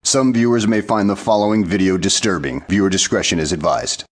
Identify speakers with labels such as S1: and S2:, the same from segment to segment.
S1: Some viewers may find the following video disturbing. Viewer discretion is advised.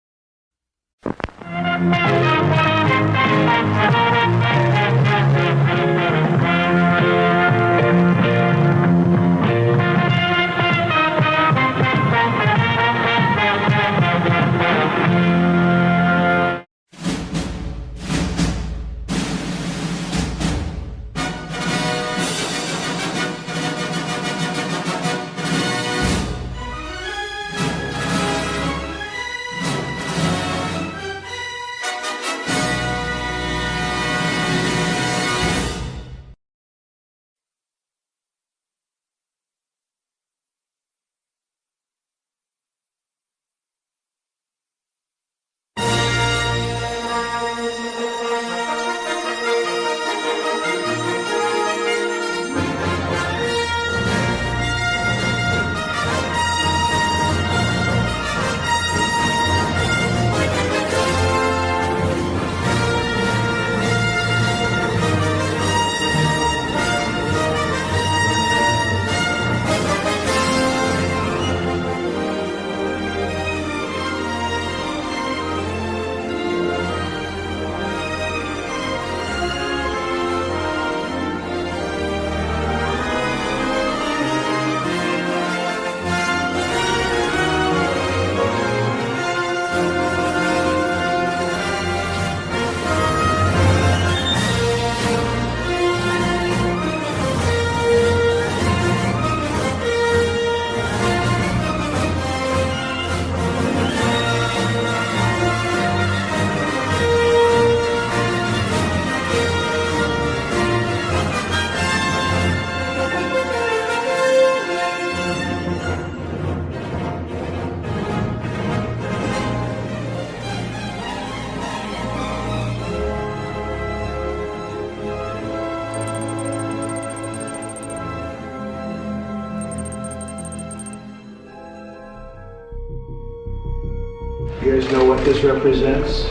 S2: You guys know what this represents?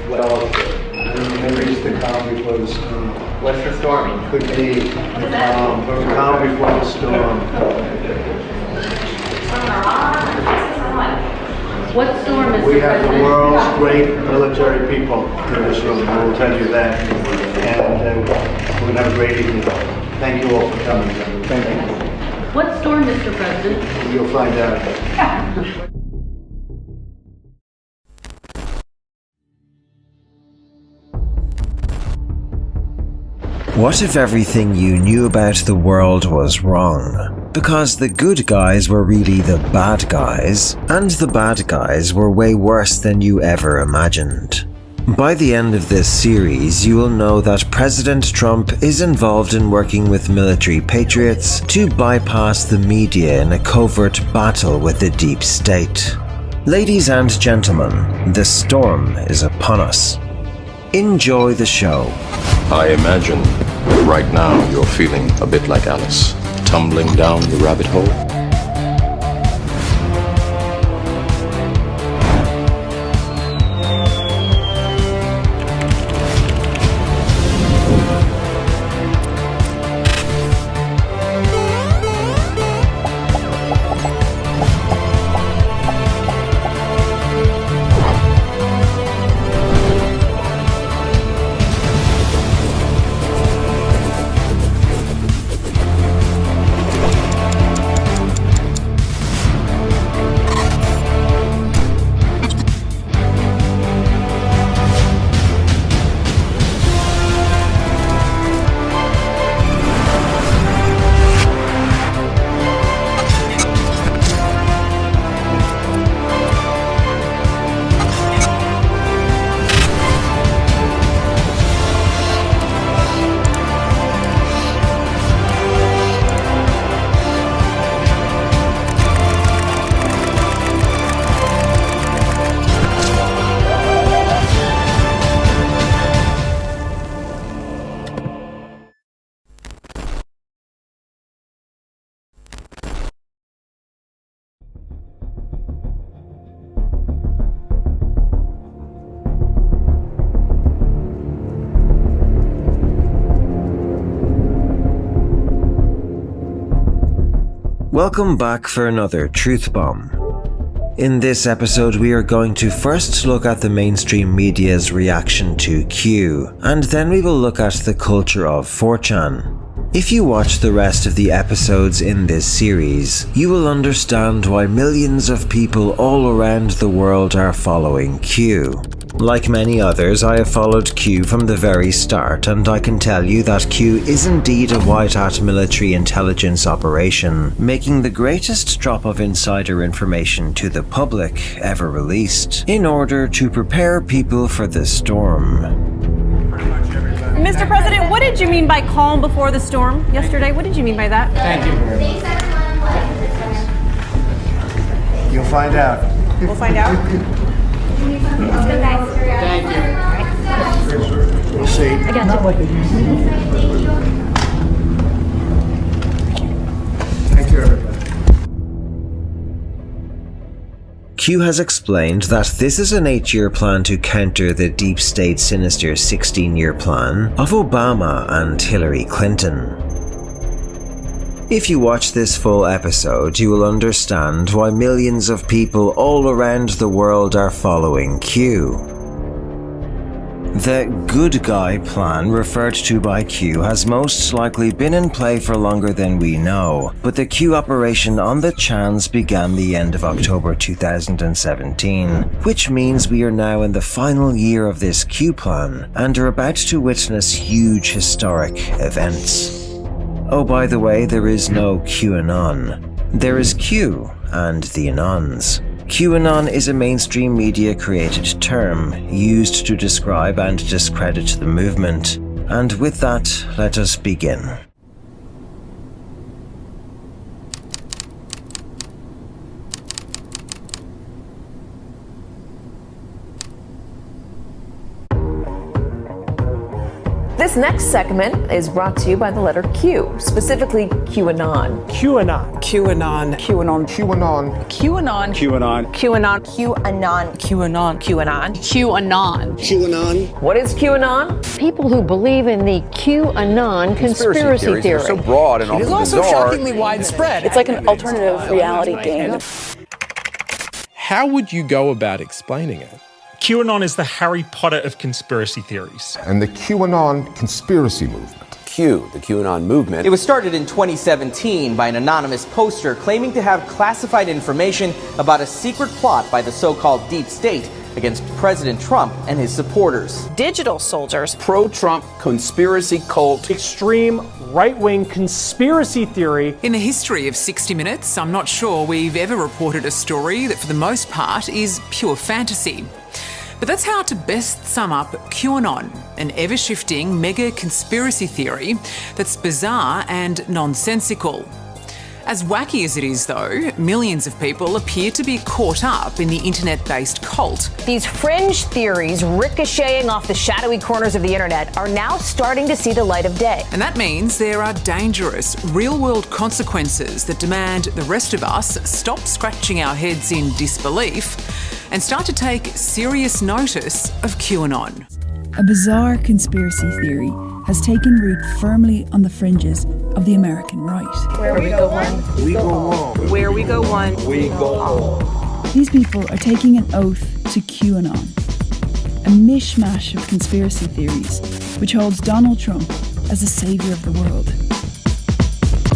S3: Well,
S2: Henry's the calm before the storm.
S3: what's the storming?
S2: Could be the calm before the storm.
S4: What storm is
S2: We have the world's great military people in this room, I will tell you that. And we're going to have a great evening. Thank you all for coming. Thank you.
S4: What storm, Mr. President?
S2: You'll find out.
S5: What if everything you knew about the world was wrong? Because the good guys were really the bad guys, and the bad guys were way worse than you ever imagined. By the end of this series, you will know that President Trump is involved in working with military patriots to bypass the media in a covert battle with the deep state. Ladies and gentlemen, the storm is upon us. Enjoy the show.
S6: I imagine right now you're feeling a bit like Alice, tumbling down the rabbit hole.
S5: Welcome back for another Truth Bomb. In this episode, we are going to first look at the mainstream media's reaction to Q, and then we will look at the culture of 4chan. If you watch the rest of the episodes in this series, you will understand why millions of people all around the world are following Q. Like many others, I have followed Q from the very start, and I can tell you that Q is indeed a white-hat military intelligence operation, making the greatest drop of insider information to the public ever released, in order to prepare people for the storm.
S7: Mr. President, what did you mean by calm before the storm yesterday? What did you mean by that?
S2: Thank you very much. You'll find out.
S7: We'll find out.
S2: Thank you. We'll see.
S7: I got you.
S2: Thank you, everybody.
S5: Q has explained that this is an 8-year plan to counter the deep state sinister 16-year plan of Obama and Hillary Clinton. If you watch this full episode, you will understand why millions of people all around the world are following Q. The good guy plan referred to by Q has most likely been in play for longer than we know, but the Q operation on the Chans began the end of October 2017, which means we are now in the final year of this Q plan and are about to witness huge historic events. Oh, by the way, there is no Q Anon. There is Q and the Anons. Q Anon is a mainstream media created term used to describe and discredit the movement. And with that, let us begin.
S8: This next segment is brought to you by the letter Q, specifically QAnon.
S9: QAnon. QAnon. QAnon. QAnon.
S8: QAnon.
S9: QAnon.
S8: QAnon. QAnon.
S9: QAnon.
S8: QAnon.
S4: QAnon.
S10: QAnon.
S8: What is QAnon?
S4: People who believe in the QAnon conspiracy theory.
S10: Are so broad and
S9: It is also shockingly widespread.
S11: It's like an alternative reality game.
S12: How would you go about explaining it?
S13: QAnon is the Harry Potter of conspiracy theories.
S14: And the QAnon conspiracy movement.
S15: Q, the QAnon movement.
S16: It was started in 2017 by an anonymous poster claiming to have classified information about a secret plot by the so-called deep state against President Trump and his supporters.
S7: Digital soldiers.
S15: Pro-Trump conspiracy cult.
S9: Extreme right-wing conspiracy theory.
S17: In the history of 60 Minutes, I'm not sure we've ever reported a story that for the most part is pure fantasy. But that's how to best sum up QAnon, an ever-shifting mega conspiracy theory that's bizarre and nonsensical. As wacky as it is, though, millions of people appear to be caught up in the internet-based cult.
S18: These fringe theories ricocheting off the shadowy corners of the internet are now starting to see the light of day.
S17: And that means there are dangerous, real-world consequences that demand the rest of us stop scratching our heads in disbelief and start to take serious notice of QAnon.
S19: A bizarre conspiracy theory has taken root firmly on the fringes of the American right.
S8: Where we go one,
S2: we go home.
S8: Where we go one,
S2: we go home.
S19: These people are taking an oath to QAnon, a mishmash of conspiracy theories which holds Donald Trump as the savior of the world.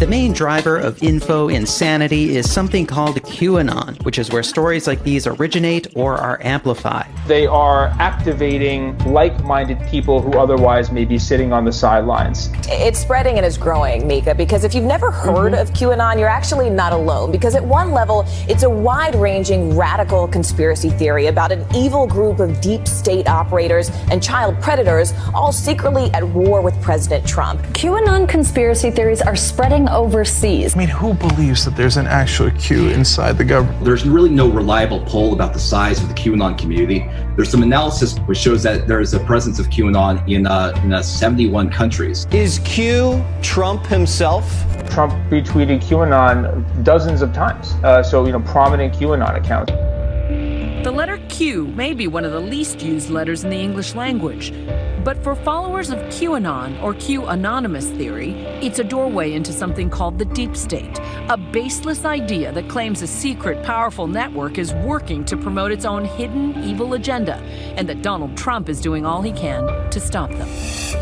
S20: The main driver of info insanity is something called QAnon, which is where stories like these originate or are amplified.
S21: They are activating like-minded people who otherwise may be sitting on the sidelines.
S8: It's spreading and is growing, Mika, because if you've never heard of QAnon, you're actually not alone. Because at one level, it's a wide-ranging radical conspiracy theory about an evil group of deep state operators and child predators, all secretly at war with President Trump.
S18: QAnon conspiracy theories are spreading overseas.
S22: I mean, who believes that there's an actual Q inside the government?
S23: There's really no reliable poll about the size of the QAnon community. There's some analysis which shows that there is a presence of QAnon in 71 countries.
S24: Is Q Trump himself?
S21: Trump retweeted QAnon dozens of times. Prominent QAnon accounts.
S25: The letter Q may be one of the least used letters in the English language,
S1: But for followers of QAnon or Q Anonymous theory, it's a doorway into something called the deep state, a baseless idea that claims a secret, powerful network is working to promote its own hidden evil agenda, and that Donald Trump is doing all he can to stop them.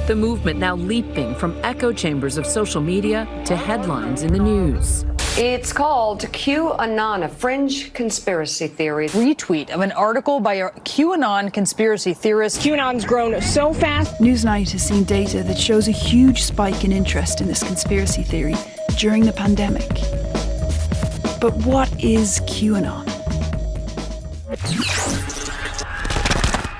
S1: The movement now leaping from echo chambers of social media to headlines in the news.
S3: It's called Q Anon, a fringe conspiracy theory.
S6: Retweet of an article by a QAnon conspiracy theorist. QAnon's grown so fast.
S19: Newsnight has seen data that shows a huge spike in interest in this conspiracy theory during the pandemic. But what is QAnon?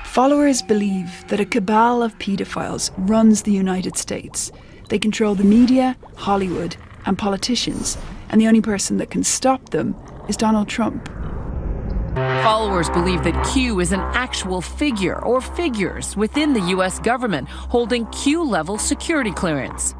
S19: Followers believe that a cabal of pedophiles runs the United States. They control the media, Hollywood, and politicians, and the only person that can stop them is Donald Trump.
S1: Followers believe that Q is an actual figure or figures within the U.S. government holding Q-level security clearance.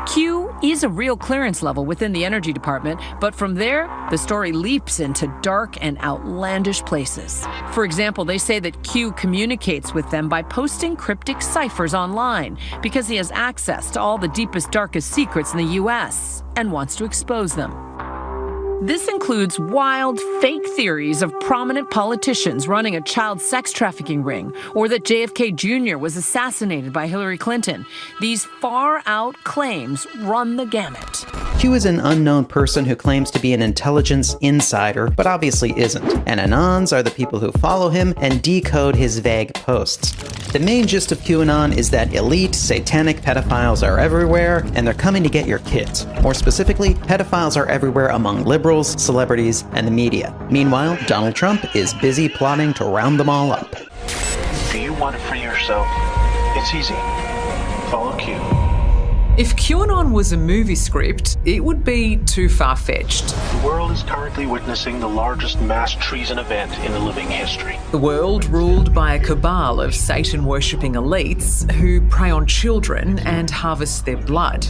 S1: Q is a real clearance level within the Energy Department, but from there, the story leaps into dark and outlandish places. For example, they say that Q communicates with them by posting cryptic ciphers online because he has access to all the deepest, darkest secrets in the U.S. and wants to expose them. This includes wild, fake theories of prominent politicians running a child sex trafficking ring, or that JFK Jr. was assassinated by Hillary Clinton. These far-out claims run the gamut.
S20: Q is an unknown person who claims to be an intelligence insider, but obviously isn't. And Anons are the people who follow him and decode his vague posts. The main gist of QAnon is that elite, satanic pedophiles are everywhere, and they're coming to get your kids. More specifically, pedophiles are everywhere among liberals, celebrities, and the media. Meanwhile, Donald Trump is busy plotting to round them all up.
S10: Do you want to free yourself? It's easy. Follow Q.
S17: If QAnon was a movie script, it would be too far-fetched.
S10: The world is currently witnessing the largest mass treason event in the living history.
S17: The world ruled by a cabal of Satan-worshipping elites who prey on children and harvest their blood.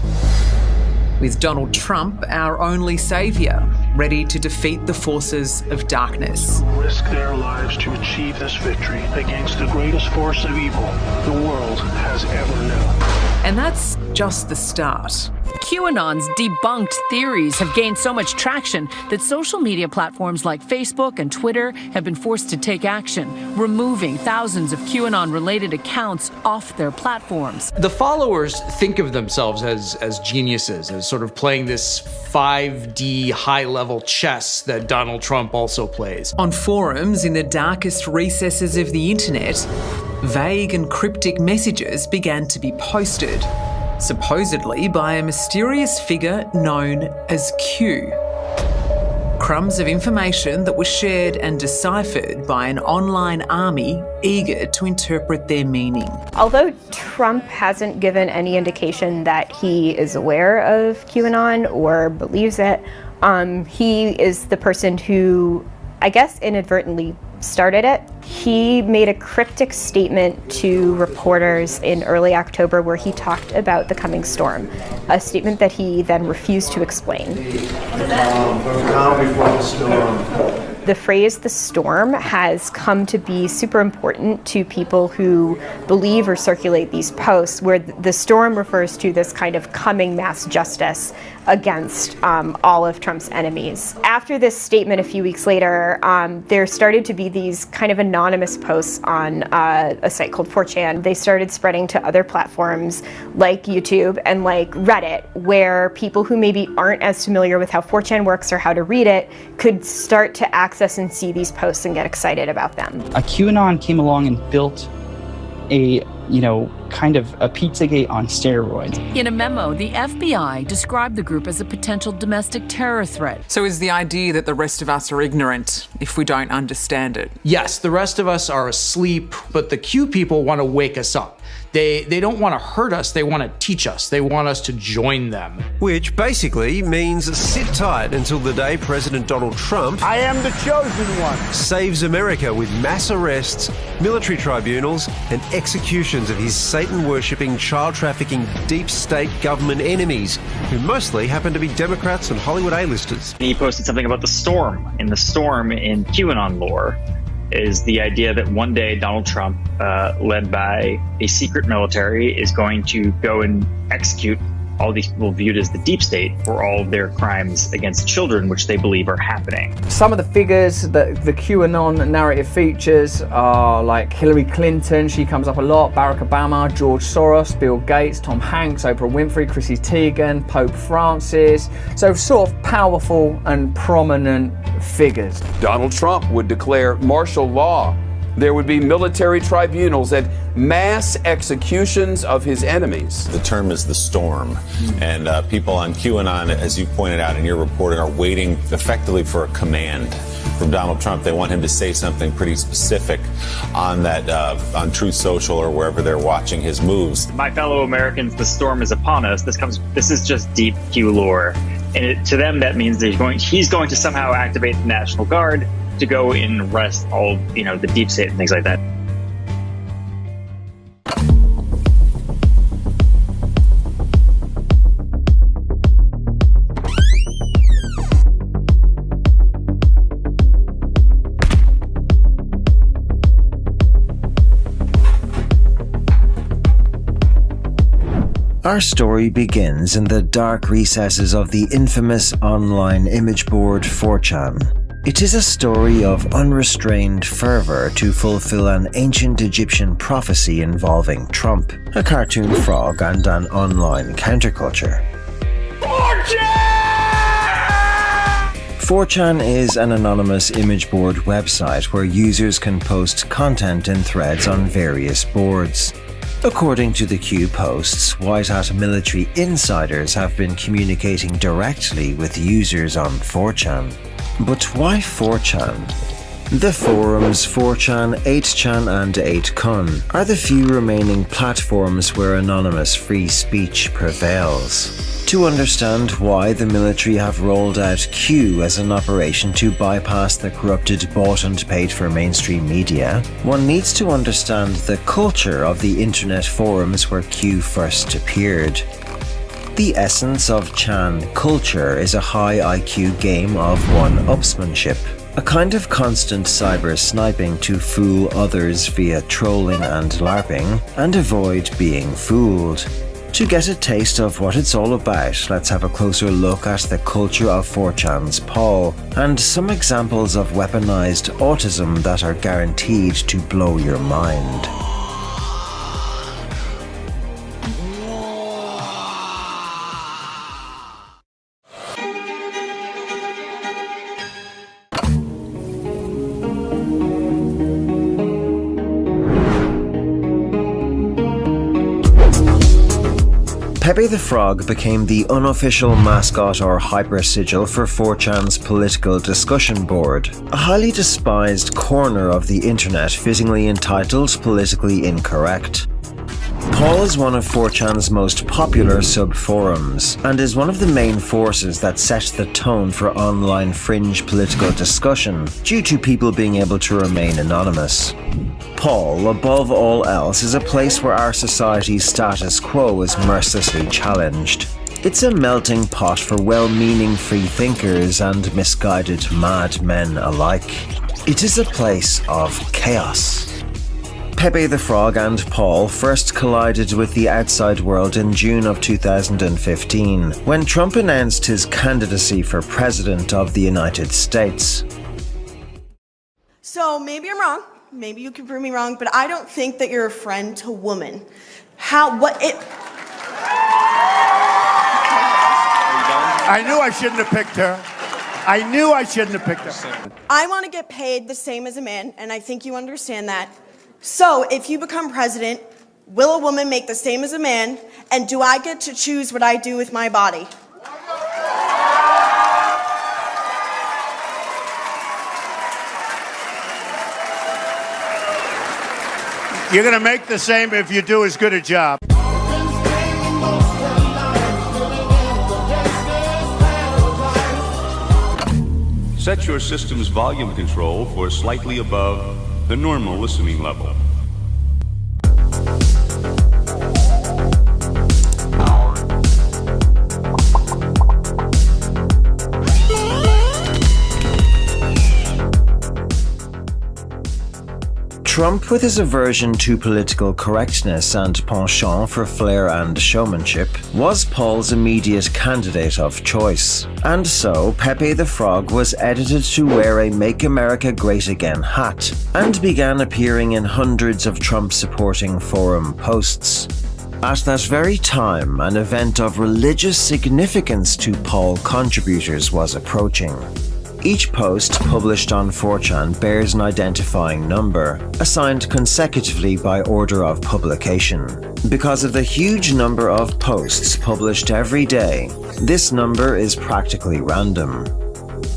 S17: With Donald Trump, our only saviour, ready to defeat the forces of darkness.
S10: Risk their lives to achieve this victory against the greatest force of evil the world has ever known.
S17: And that's just the start.
S1: QAnon's debunked theories have gained so much traction that social media platforms like Facebook and Twitter have been forced to take action, removing thousands of QAnon-related accounts off their platforms.
S25: The followers think of themselves as geniuses, as sort of playing this 5D high-level chess that Donald Trump also plays.
S17: On forums in the darkest recesses of the internet, vague and cryptic messages began to be posted, supposedly by a mysterious figure known as Q. Crumbs of information that were shared and deciphered by an online army eager to interpret their meaning.
S26: Although Trump hasn't given any indication that he is aware of QAnon or believes it, he is the person who, I guess, inadvertently started it. He made a cryptic statement to reporters in early October where he talked about the coming storm, a statement that he then refused to explain.
S2: Calm before the storm.
S26: The phrase "the storm" has come to be super important to people who believe or circulate these posts, where the storm refers to this kind of coming mass justice against all of Trump's enemies. After this statement a few weeks later, there started to be these kind of anonymous posts on a site called 4chan. They started spreading to other platforms like YouTube and like Reddit, where people who maybe aren't as familiar with how 4chan works or how to read it could start to access and see these posts and get excited about them.
S27: A QAnon came along and built a, kind of a Pizzagate on steroids.
S1: In a memo, the FBI described the group as a potential domestic terror threat.
S17: So is the idea that the rest of us are ignorant if we don't understand it?
S25: Yes, the rest of us are asleep, but the Q people want to wake us up. They don't want to hurt us, they want to teach us. They want us to join them.
S28: Which basically means sit tight until the day President Donald Trump, I am the chosen one, saves America with mass arrests, military tribunals, and executions of his Satan-worshipping, child-trafficking, deep state government enemies, who mostly happen to be Democrats and Hollywood A-listers.
S29: He posted something about the storm in QAnon lore.
S4: is the idea that one day Donald Trump, led by a secret military, is going to go and execute all these people viewed as the deep state for all of their crimes against children, which they believe are happening.
S5: Some of the figures that the QAnon narrative features are like Hillary Clinton, she comes up a lot, Barack Obama, George Soros, Bill Gates, Tom Hanks, Oprah Winfrey, Chrissy Teigen, Pope Francis. So sort of powerful and prominent figures.
S15: Donald Trump would declare martial law. There would be military tribunals and mass executions of his enemies.
S7: The term is the storm, and people on QAnon, as you pointed out in your reporting, are waiting effectively for a command from Donald Trump. They want him to say something pretty specific on that, on Truth Social or wherever they're watching his moves.
S4: My fellow Americans, the storm is upon us. This is just deep Q lore, and to them that means he's going to somehow activate the National Guard to go and arrest all, the deep state and things like that.
S11: Our story begins in the dark recesses of the infamous online image board 4chan. It is a story of unrestrained fervor to fulfill an ancient Egyptian prophecy involving Trump, a cartoon frog, and an online counterculture. 4chan is an anonymous image board website where users can post content in threads on various boards. According to the Q posts, White Hat military insiders have been communicating directly with users on 4chan. But why 4chan? The forums 4chan, 8chan and 8kun are the few remaining platforms where anonymous free speech prevails. To understand why the military have rolled out Q as an operation to bypass the corrupted bought and paid for mainstream media, one needs to understand the culture of the internet forums where Q first appeared. The essence of Chan culture is a high IQ game of one-upsmanship, a kind of constant cyber sniping to fool others via trolling and LARPing, and avoid being fooled. To get a taste of what it's all about, let's have a closer look at the culture of 4chan's Paul, and some examples of weaponized autism that are guaranteed to blow your mind. Pepe the Frog became the unofficial mascot or hypersigil for 4chan's political discussion board, a highly despised corner of the internet fittingly entitled Politically Incorrect. Paul is one of 4chan's most popular sub-forums, and is one of the main forces that set the tone for online fringe political discussion, due to people being able to remain anonymous. Paul, above all else, is a place where our society's status quo is mercilessly challenged. It's a melting pot for well-meaning free thinkers and misguided madmen alike. It is a place of chaos. Pepe the Frog and Paul first collided with the outside world in June of 2015, when Trump announced his candidacy for President of the United States.
S12: So maybe I'm wrong. Maybe you can prove me wrong, but I don't think that you're a friend to woman.
S13: I knew I shouldn't have picked her. I knew I shouldn't have picked her.
S12: I want to get paid the same as a man, and I think you understand that. So if you become president, will a woman make the same as a man, and do I get to choose what I do with my body?
S13: You're going to make the same if you do as good a job.
S14: Set your system's volume control for slightly above the normal listening level.
S11: Trump, with his aversion to political correctness and penchant for flair and showmanship, was Paul's immediate candidate of choice. And so, Pepe the Frog was edited to wear a Make America Great Again hat, and began appearing in hundreds of Trump-supporting forum posts. At that very time, an event of religious significance to Paul contributors was approaching. Each post published on 4chan bears an identifying number, assigned consecutively by order of publication. Because of the huge number of posts published every day, this number is practically random.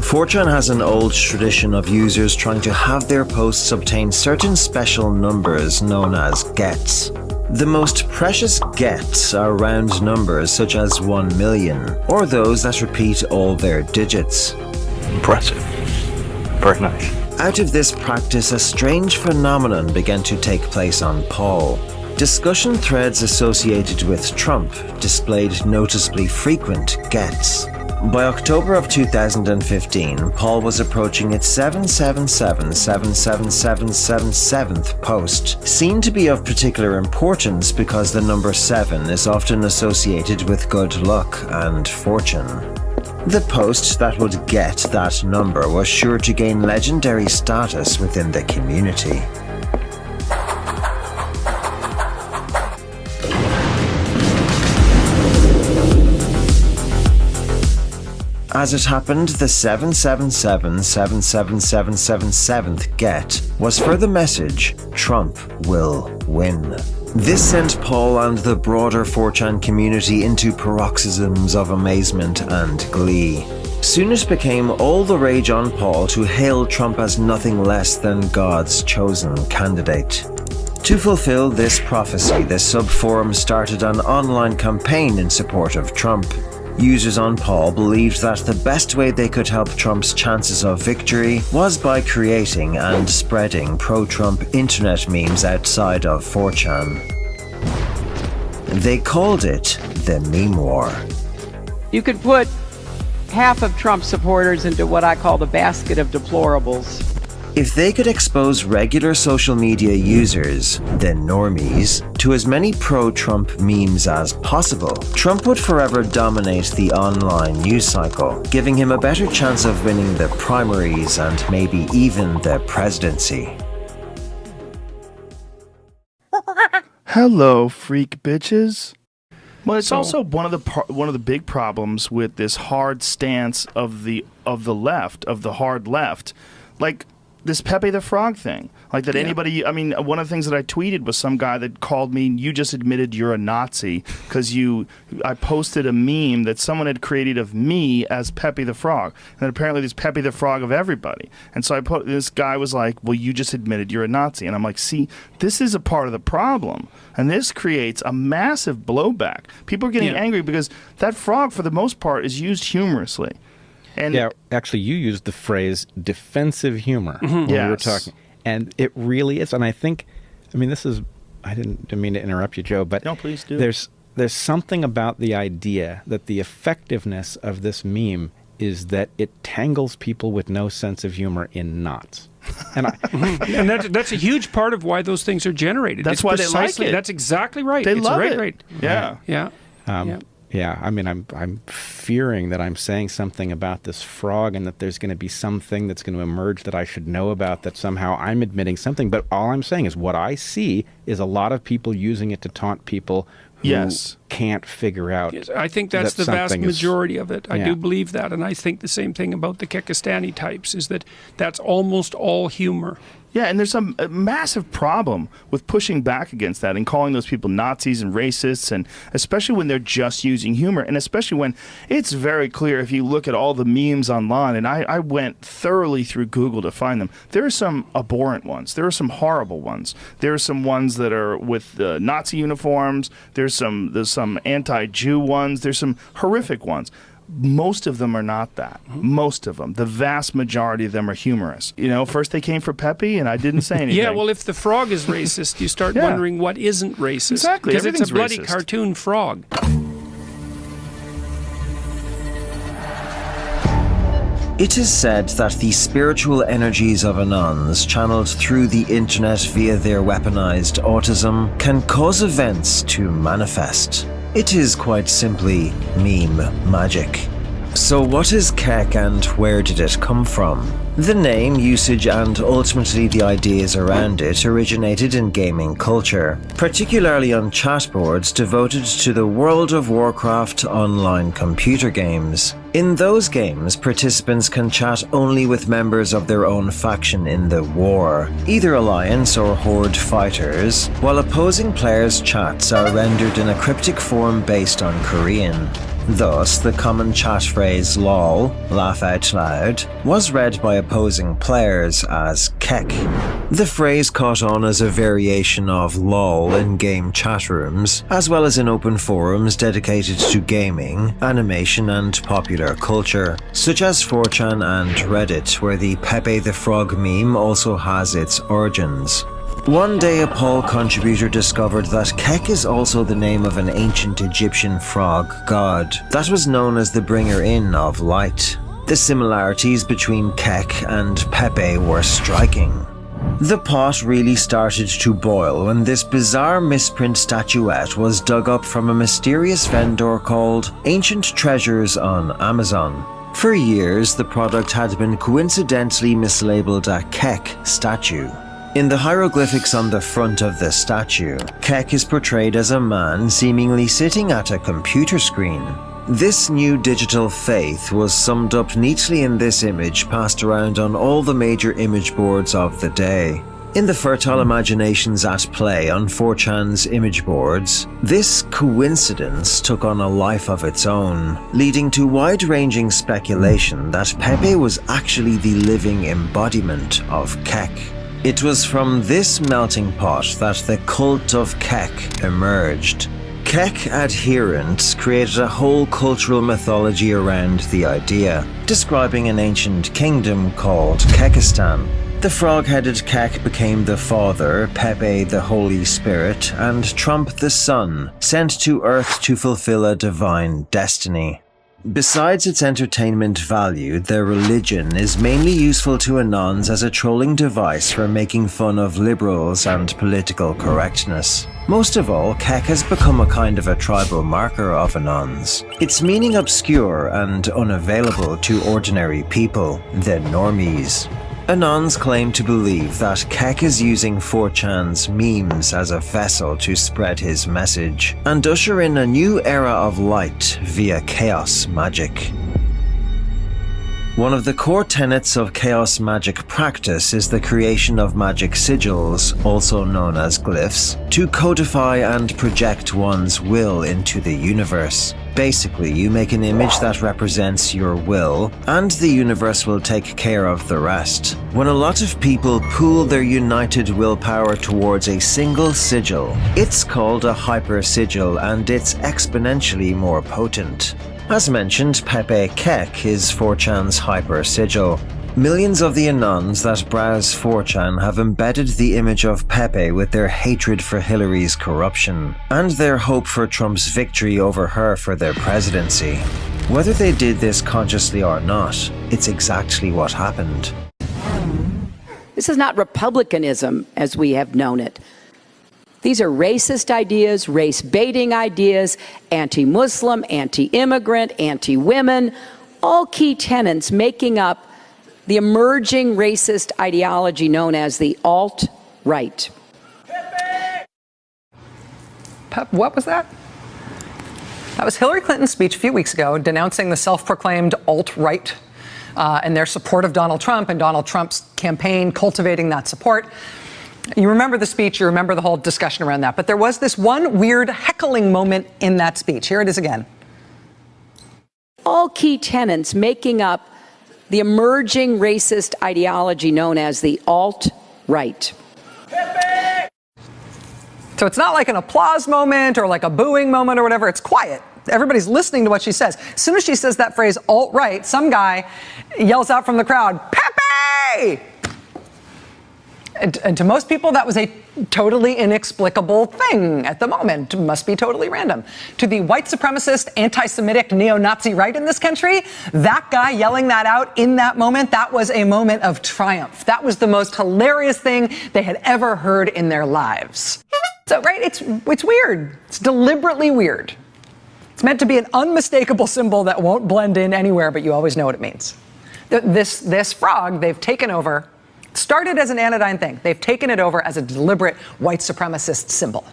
S11: 4chan has an old tradition of users trying to have their posts obtain certain special numbers known as gets. The most precious gets are round numbers such as 1 million, or those that repeat all their digits.
S8: Impressive. Very nice.
S11: Out of this practice, a strange phenomenon began to take place on Paul. Discussion threads associated with Trump displayed noticeably frequent gets. By October of 2015, Paul was approaching its 7777777th post, seen to be of particular importance because the number 7 is often associated with good luck and fortune. The post that would get that number was sure to gain legendary status within the community. As it happened, the 7777777th get was for the message, Trump will win. This sent Paul and the broader 4chan community into paroxysms of amazement and glee. Soon it became all the rage on Paul to hail Trump as nothing less than God's chosen candidate. To fulfill this prophecy, the subforum started an online campaign in support of Trump. Users on Paul believed that the best way they could help Trump's chances of victory was by creating and spreading pro-Trump internet memes outside of 4chan. They called it the meme war.
S9: You could put half of Trump supporters into what I call the basket of deplorables.
S11: If they could expose regular social media users, the normies, to as many pro-Trump memes as possible, Trump would forever dominate the online news cycle, giving him a better chance of winning the primaries and maybe even the presidency.
S16: Hello, freak bitches. Well, it's also one of the big problems with this hard stance of the left, of the hard left, like this Pepe the Frog thing. Like that anybody, I mean, one of the things that I tweeted was some guy that called me, you just admitted you're a Nazi because I posted a meme that someone had created of me as Pepe the Frog. And apparently there's Pepe the Frog of everybody. And so this guy was like, well, you just admitted you're a Nazi. And I'm like, see, this is a part of the problem. And this creates a massive blowback. People are getting angry because that frog, for the most part, is used humorously. And
S18: yeah, actually, you used the phrase defensive humor when we were talking. And it really is. And I think, I mean, this is, I didn't mean to interrupt you, Joe, but
S16: no, please do.
S18: There's something about the idea that the effectiveness of this meme is that it tangles people with no sense of humor in knots.
S21: And, and that's a huge part of why those things are generated.
S16: That's why they like it.
S21: That's exactly right.
S16: They love it.
S21: Right.
S16: Yeah.
S21: Yeah.
S18: Yeah, I mean, I'm fearing that I'm saying something about this frog and that there's going to be something that's going to emerge that I should know about, that somehow I'm admitting something. But all I'm saying is what I see is a lot of people using it to taunt people who can't figure out.
S21: Yes, I think that's the vast majority of it. I do believe that. And I think the same thing about the Kekistani types, is that that's almost all humor.
S16: Yeah, and there's a massive problem with pushing back against that and calling those people Nazis and racists, and especially when they're just using humor, and especially when it's very clear if you look at all the memes online, and I went thoroughly through Google to find them. There are some abhorrent ones. There are some horrible ones. There are some ones that are with Nazi uniforms. There's some anti-Jew ones. There's some horrific ones. Most of them are not that. Most of them. The vast majority of them are humorous. You know, first they came for Pepe, and I didn't say anything.
S21: Yeah, well, if the frog is racist, you start wondering what isn't racist.
S16: Exactly.
S21: Because it's a bloody
S16: racist.
S21: Cartoon frog.
S11: It is said that the spiritual energies of Anons channeled through the internet via their weaponized autism can cause events to manifest. It is quite simply meme magic. So what is Kek and where did it come from? The name, usage and ultimately the ideas around it originated in gaming culture, particularly on chat boards devoted to the World of Warcraft online computer games. In those games, participants can chat only with members of their own faction in the war, either alliance or horde fighters, while opposing players' chats are rendered in a cryptic form based on Korean. Thus, the common chat phrase lol, laugh out loud, was read by opposing players as kek. The phrase caught on as a variation of lol in game chat rooms, as well as in open forums dedicated to gaming, animation and popular culture, such as 4chan and Reddit, where the Pepe the Frog meme also has its origins. One day a poll contributor discovered that Kek is also the name of an ancient Egyptian frog god that was known as the bringer in of light. The similarities between Kek and Pepe were striking. The pot really started to boil when this bizarre misprint statuette was dug up from a mysterious vendor called Ancient Treasures on Amazon. For years, the product had been coincidentally mislabeled a Kek statue. In the hieroglyphics on the front of the statue, Kek is portrayed as a man seemingly sitting at a computer screen. This new digital faith was summed up neatly in this image passed around on all the major image boards of the day. In the fertile imaginations at play on 4chan's image boards, this coincidence took on a life of its own, leading to wide-ranging speculation that Pepe was actually the living embodiment of Kek. It was from this melting pot that the cult of Kek emerged. Kek adherents created a whole cultural mythology around the idea, describing an ancient kingdom called Kekistan. The frog-headed Kek became the father, Pepe the Holy Spirit, and Trump the son, sent to Earth to fulfill a divine destiny. Besides its entertainment value, their religion is mainly useful to Anons as a trolling device for making fun of liberals and political correctness. Most of all, Kek has become a kind of a tribal marker of Anons, its meaning obscure and unavailable to ordinary people, the normies. Anons claim to believe that Kek is using 4chan's memes as a vessel to spread his message and usher in a new era of light via chaos magic. One of the core tenets of chaos magic practice is the creation of magic sigils, also known as glyphs, to codify and project one's will into the universe. Basically, you make an image that represents your will, and the universe will take care of the rest. When a lot of people pool their united willpower towards a single sigil, it's called a hyper sigil, and it's exponentially more potent. As mentioned, Pepe Kek is 4chan's hyper sigil. Millions of the Anons that browse 4chan have embedded the image of Pepe with their hatred for Hillary's corruption, and their hope for Trump's victory over her for their presidency. Whether they did this consciously or not, it's exactly what happened.
S3: This is not republicanism as we have known it. These are racist ideas, race-baiting ideas, anti-Muslim, anti-immigrant, anti-women, all key tenets making up the emerging racist ideology known as the alt-right.
S6: What was that? That was Hillary Clinton's speech a few weeks ago denouncing the self-proclaimed alt-right and their support of Donald Trump and Donald Trump's campaign cultivating that support. You remember the speech, you remember the whole discussion around that, but there was this one weird heckling moment in that speech. Here it is again.
S3: All key tenets making up the emerging racist ideology known as the alt-right.
S6: So it's not like an applause moment or like a booing moment or whatever. It's quiet. Everybody's listening to what she says. As soon as she says that phrase alt-right, some guy yells out from the crowd, Pepe! And to most people, that was a totally inexplicable thing at the moment. It must be totally random. To the white supremacist, anti-Semitic, neo-Nazi right in this country, that guy yelling that out in that moment, that was a moment of triumph. That was the most hilarious thing they had ever heard in their lives. So, right, it's weird. It's deliberately weird. It's meant to be an unmistakable symbol that won't blend in anywhere, but you always know what it means. This frog, they've taken over, started as an anodyne thing. They've taken it over as a deliberate white supremacist symbol.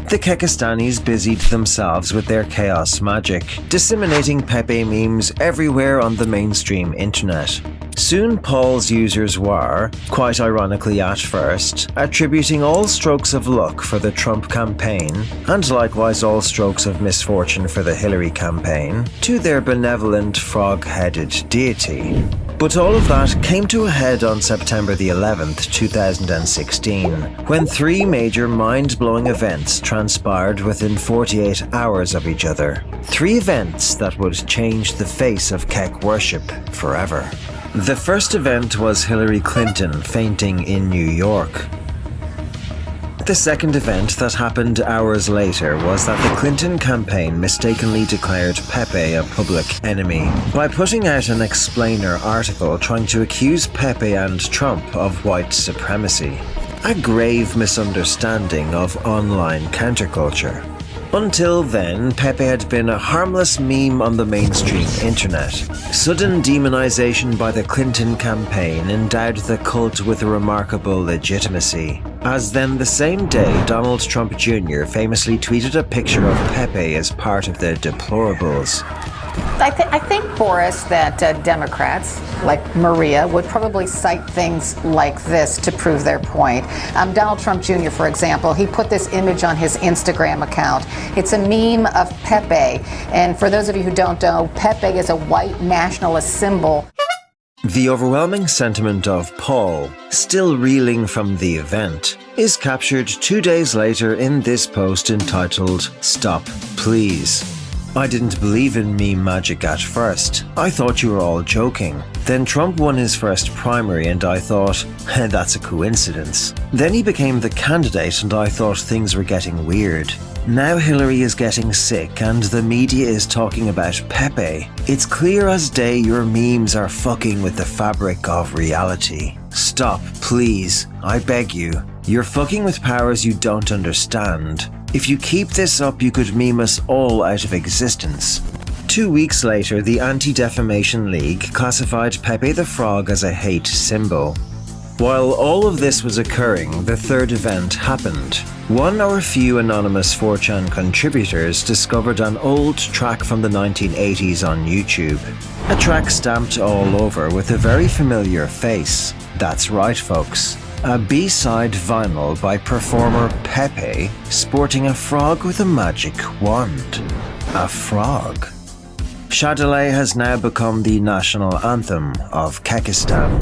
S11: The Kekastanis busied themselves with their chaos magic, disseminating Pepe memes everywhere on the mainstream internet. Soon Paul's users were, quite ironically at first, attributing all strokes of luck for the Trump campaign, and likewise all strokes of misfortune for the Hillary campaign, to their benevolent frog-headed deity. But all of that came to a head on September the 11th, 2016, when 3 major mind-blowing events transpired within 48 hours of each other. 3 events that would change the face of Kek worship forever. The first event was Hillary Clinton fainting in New York. The second event that happened hours later was that the Clinton campaign mistakenly declared Pepe a public enemy by putting out an explainer article trying to accuse Pepe and Trump of white supremacy. A grave misunderstanding of online counterculture. Until then, Pepe had been a harmless meme on the mainstream internet. Sudden demonization by the Clinton campaign endowed the cult with a remarkable legitimacy. As then the same day, Donald Trump Jr. famously tweeted a picture of Pepe as part of the deplorables.
S2: I think, Boris, that Democrats, like Maria, would probably cite things like this to prove their point. Donald Trump Jr., for example, he put this image on his Instagram account. It's a meme of Pepe. And for those of you who don't know, Pepe is a white nationalist symbol.
S11: The overwhelming sentiment of Paul, still reeling from the event, is captured 2 days later in this post entitled, "Stop, Please." I didn't believe in meme magic at first. I thought you were all joking. Then Trump won his first primary and I thought, that's a coincidence. Then he became the candidate and I thought things were getting weird. Now Hillary is getting sick and the media is talking about Pepe. It's clear as day your memes are fucking with the fabric of reality. Stop, please. I beg you. You're fucking with powers you don't understand. If you keep this up, you could meme us all out of existence. 2 weeks later, the Anti-Defamation League classified Pepe the Frog as a hate symbol. While all of this was occurring, the third event happened. One or a few anonymous 4chan contributors discovered an old track from the 1980s on YouTube. A track stamped all over with a very familiar face. That's right, folks. A B-side vinyl by performer Pepe sporting a frog with a magic wand. A frog. Shadalay has now become the national anthem of Kekistan.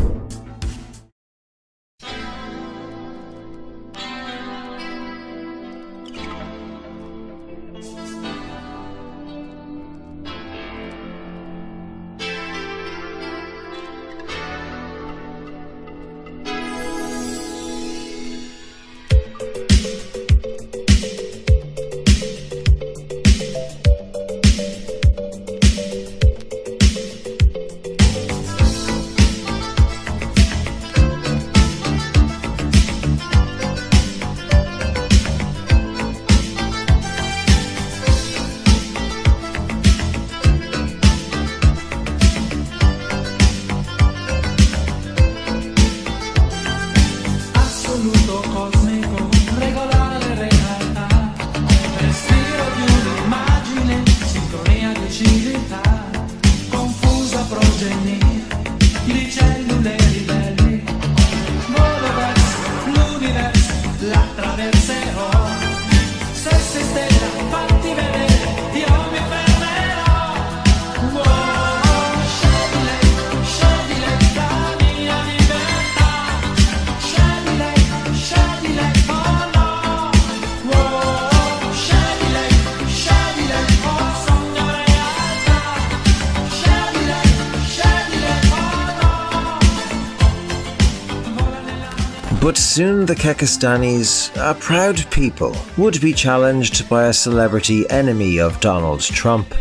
S11: But soon the Kekistani's, a proud people, would be challenged by a celebrity enemy of Donald Trump.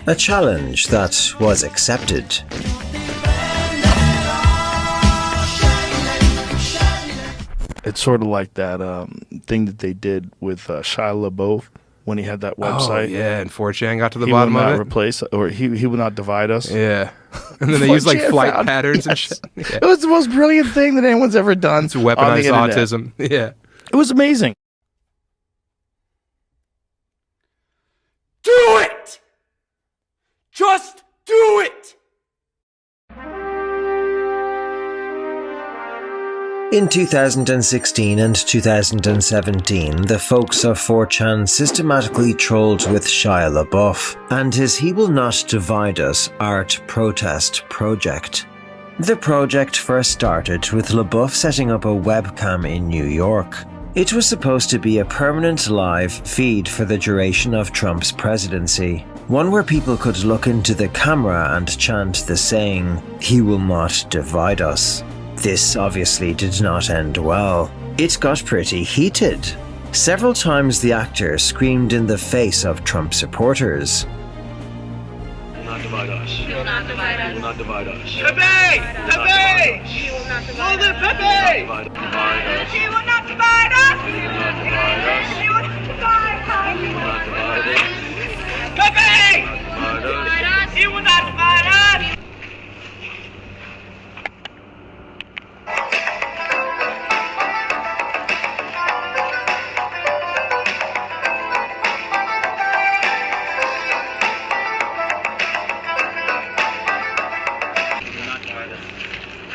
S11: A challenge that was accepted.
S16: It's sort of like that thing that they did with Shia LaBeouf when he had that website.
S10: Oh, yeah, and 4chan got to the bottom of it.
S16: He would not replace, or he would not divide us.
S10: Yeah. And then they use like flight patterns and shit. Yeah.
S16: It was the most brilliant thing that anyone's ever done.
S10: It's weaponized autism. Yeah.
S16: It was amazing.
S19: Do it! Just do it!
S11: In 2016 and 2017, the folks of 4chan systematically trolled with Shia LaBeouf and his He Will Not Divide Us art protest project. The project first started with LaBeouf setting up a webcam in New York. It was supposed to be a permanent live feed for the duration of Trump's presidency, one where people could look into the camera and chant the saying, "He will not divide us." This obviously did not end well. It got pretty heated. Several times the actor screamed in the face of Trump supporters.
S19: He will not divide us. He will not divide us. He will not divide us. Pepe! Pepe! He will not divide us. Pepe! He will not divide us. He will not divide us. He will not divide us. He will not divide us. Pepe! He will not divide us.
S20: He will not divide us.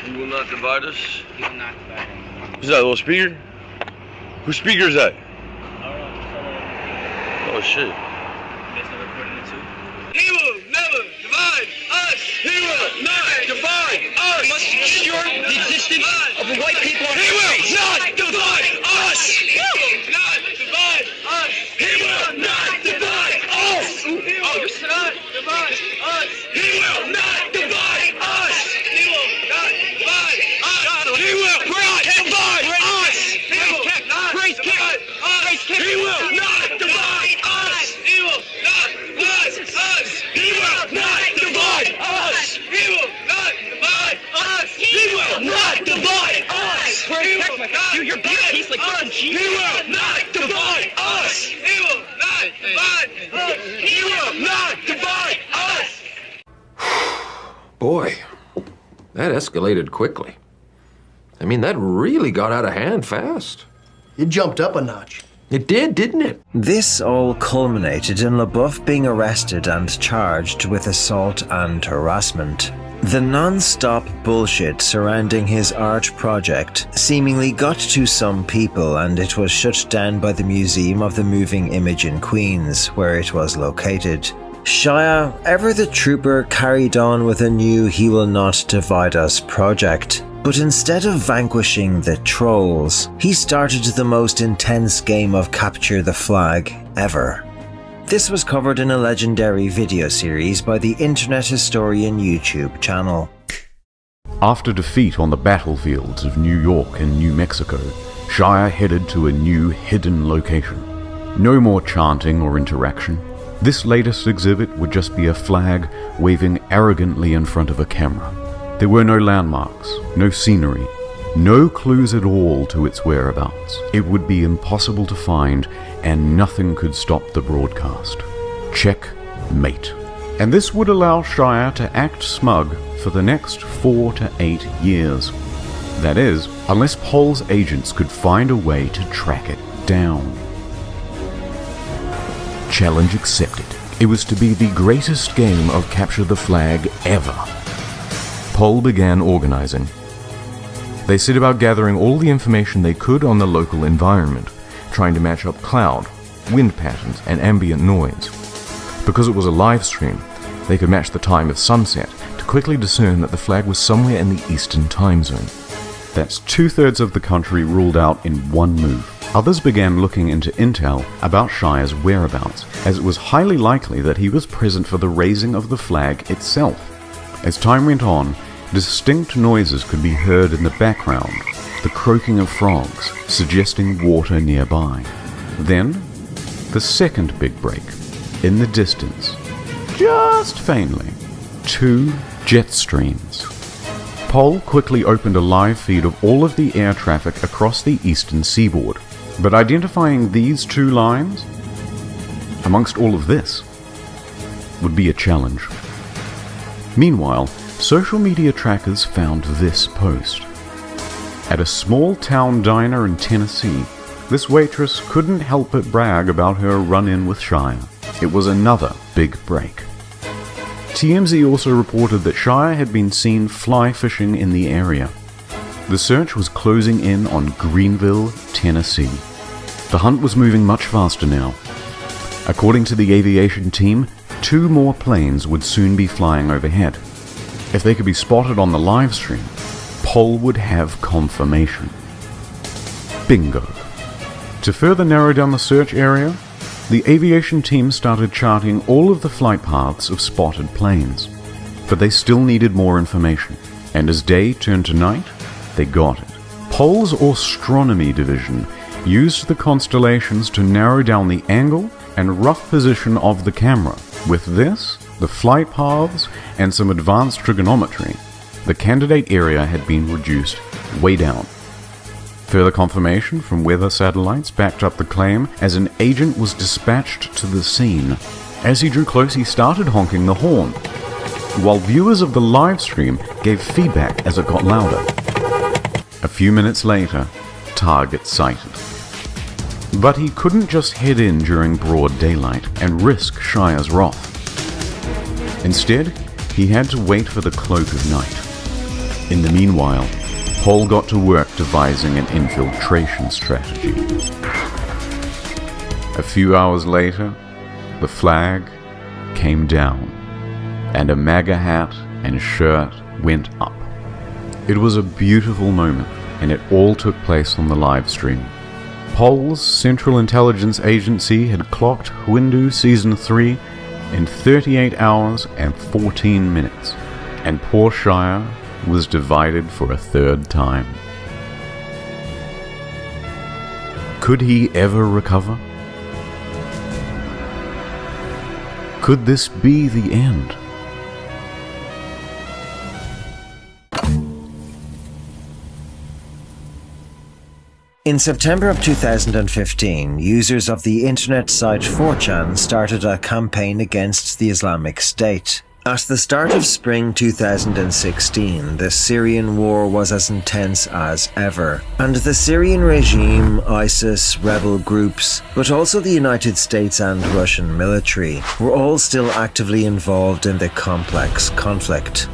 S20: He will not divide us. Who's that, little speaker? Whose speaker is that? Oh, shit. He will never divide us! He will not divide us! We must ensure the existence of the white people on He will not divide us! He will not divide us! He will not divide us! Oh, you're not divide us! He will not divide us! He will not divide us! He will not divide us! He will not divide us! He will not divide us! He will not divide us! He will not divide us! He will not divide us! He will not divide us! Dude, you're being a piece like fucking cheese. He will not divide us! He will not divide us! He will not divide us!
S22: Boy, that escalated quickly. I mean, that really got out of hand fast.
S23: It jumped up a notch.
S22: It did, didn't it?
S11: This all culminated in LaBeouf being arrested and charged with assault and harassment. The non-stop bullshit surrounding his art project seemingly got to some people, and it was shut down by the Museum of the Moving Image in Queens, where it was located. Shia, ever the trooper, carried on with a new He Will Not Divide Us project. But instead of vanquishing the trolls, he started the most intense game of capture the flag ever. This was covered in a legendary video series by the Internet Historian YouTube channel.
S24: After defeat on the battlefields of New York and New Mexico, Shia headed to a new hidden location. No more chanting or interaction. This latest exhibit would just be a flag waving arrogantly in front of a camera. There were no landmarks, no scenery, no clues at all to its whereabouts. It would be impossible to find, and nothing could stop the broadcast. Checkmate. And this would allow Shia to act smug for the next 4 to 8 years. That is, unless Pol's agents could find a way to track it down. Challenge accepted. It was to be the greatest game of capture the flag ever. Pol began organizing. They set about gathering all the information they could on the local environment, trying to match up cloud, wind patterns, and ambient noise. Because it was a live stream, they could match the time of sunset to quickly discern that the flag was somewhere in the Eastern time zone. That's 2/3 of the country ruled out in one move. Others began looking into intel about Shia's whereabouts, as it was highly likely that he was present for the raising of the flag itself. As time went on, distinct noises could be heard in the background, the croaking of frogs, suggesting water nearby. Then, the second big break. In the distance, just faintly, 2 jet streams. Pol quickly opened a live feed of all of the air traffic across the eastern seaboard, but identifying these 2 lines, amongst all of this, would be a challenge. Meanwhile, social media trackers found this post. At a small town diner in Tennessee, this waitress couldn't help but brag about her run-in with Shire. It was another big break. TMZ also reported that Shire had been seen fly fishing in the area. The search was closing in on Greenville, Tennessee. The hunt was moving much faster now. According to the aviation team, 2 more planes would soon be flying overhead. If they could be spotted on the live stream, Pol would have confirmation. Bingo. To further narrow down the search area, the aviation team started charting all of the flight paths of spotted planes. But they still needed more information, and as day turned to night, they got it. Pol's astronomy division used the constellations to narrow down the angle and rough position of the camera. With this, the flight paths, and some advanced trigonometry, the candidate area had been reduced way down. Further confirmation from weather satellites backed up the claim as an agent was dispatched to the scene. As he drew close, he started honking the horn, while viewers of the live stream gave feedback as it got louder. A few minutes later, target sighted. But he couldn't just head in during broad daylight and risk Shire's wrath. Instead, he had to wait for the cloak of night. In the meanwhile, Pol got to work devising an infiltration strategy. A few hours later, the flag came down, and a MAGA hat and shirt went up. It was a beautiful moment, and it all took place on the live stream. Pol's Central Intelligence Agency had clocked Windu Season 3 in 38 hours and 14 minutes, and poor Shire was divided for a 3rd time. Could he ever recover? Could this be the end?
S11: In September of 2015, users of the internet site 4chan started a campaign against the Islamic State. At the start of spring 2016, the Syrian war was as intense as ever, and the Syrian regime, ISIS, rebel groups, but also the United States and Russian military, were all still actively involved in the complex conflict.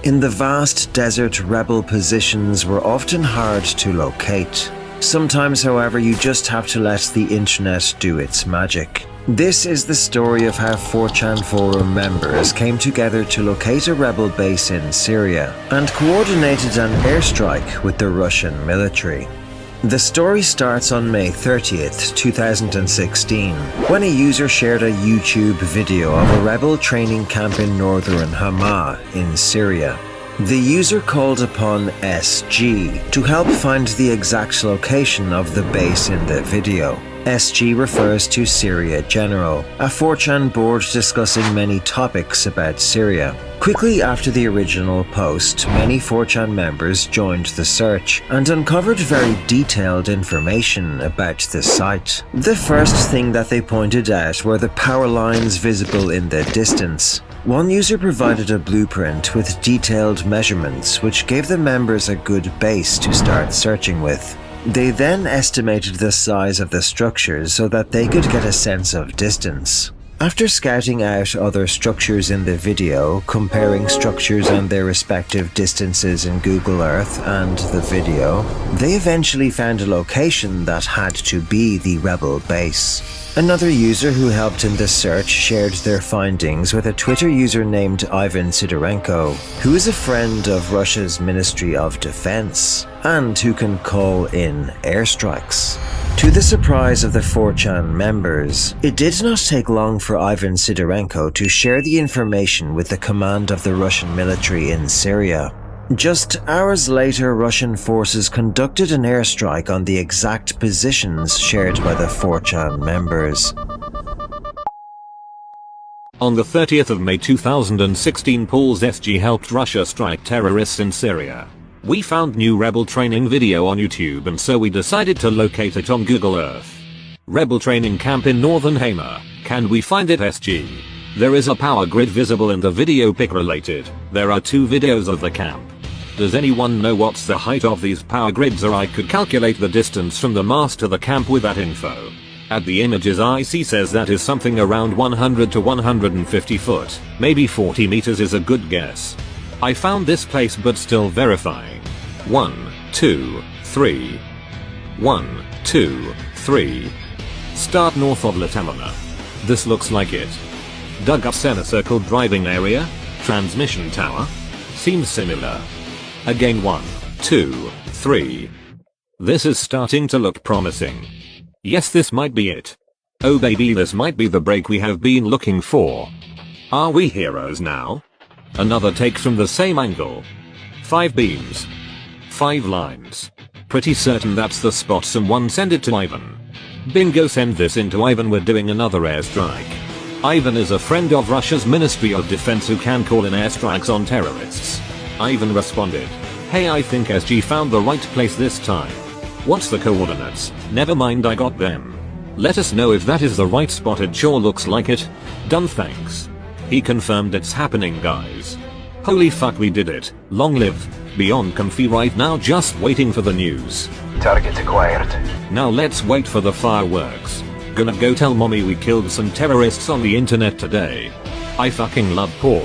S11: In the vast desert, rebel positions were often hard to locate. Sometimes, however, you just have to let the internet do its magic. This is the story of how 4chan forum members came together to locate a rebel base in Syria and coordinated an airstrike with the Russian military. The story starts on May 30th, 2016, when a user shared a YouTube video of a rebel training camp in northern Hama in Syria. The user called upon SG to help find the exact location of the base in the video. SG refers to Syria General, a 4chan board discussing many topics about Syria. Quickly after the original post, many 4chan members joined the search and uncovered very detailed information about the site. The first thing that they pointed out were the power lines visible in the distance. One user provided a blueprint with detailed measurements which gave the members a good base to start searching with. They then estimated the size of the structures so that they could get a sense of distance. After scouting out other structures in the video, comparing structures and their respective distances in Google Earth and the video, they eventually found a location that had to be the rebel base. Another user who helped in the search shared their findings with a Twitter user named Ivan Sidorenko, who is a friend of Russia's Ministry of Defense, and who can call in airstrikes. To the surprise of the 4chan members, it did not take long for Ivan Sidorenko to share the information with the command of the Russian military in Syria. Just hours later, Russian forces conducted an airstrike on the exact positions shared by the 4chan members.
S1: On the 30th of May 2016, Paul's SG helped Russia strike terrorists in Syria. We found new rebel training video on YouTube, and so we decided to locate it on Google Earth. Rebel training camp in northern Hama. Can we find it, SG? There is a power grid visible in the video pic related. There are 2 videos of the camp. Does anyone know what's the height of these power grids, or I could calculate the distance from the mast to the camp with that info. At the images I see says that is something around 100 to 150 foot, maybe 40 meters is a good guess. I found this place but still verifying. 1, 2, 3. 1, 2, 3. Start north of Latamana. This looks like it. Dug up semicircle driving area, transmission tower. Seems similar. Again 1, 2, 3. This is starting to look promising. Yes, this might be it. Oh baby, this might be the break we have been looking for. Are we heroes now? Another take from the same angle. 5 beams. 5 lines. Pretty certain that's the spot. Someone send it to Ivan. Bingo, send this into Ivan, we're doing another airstrike. Ivan is a friend of Russia's Ministry of Defense who can call in airstrikes on terrorists. Ivan responded, hey, I think SG found the right place this time. What's the coordinates? Never mind, I got them. Let us know if that is the right spot, it sure looks like it. Done, thanks. He confirmed it's happening, guys. Holy fuck, we did it. Long live. Beyond comfy right now, just waiting for the news.
S5: Target acquired.
S1: Now let's wait for the fireworks. Gonna go tell mommy we killed some terrorists on the internet today. I fucking love Paul.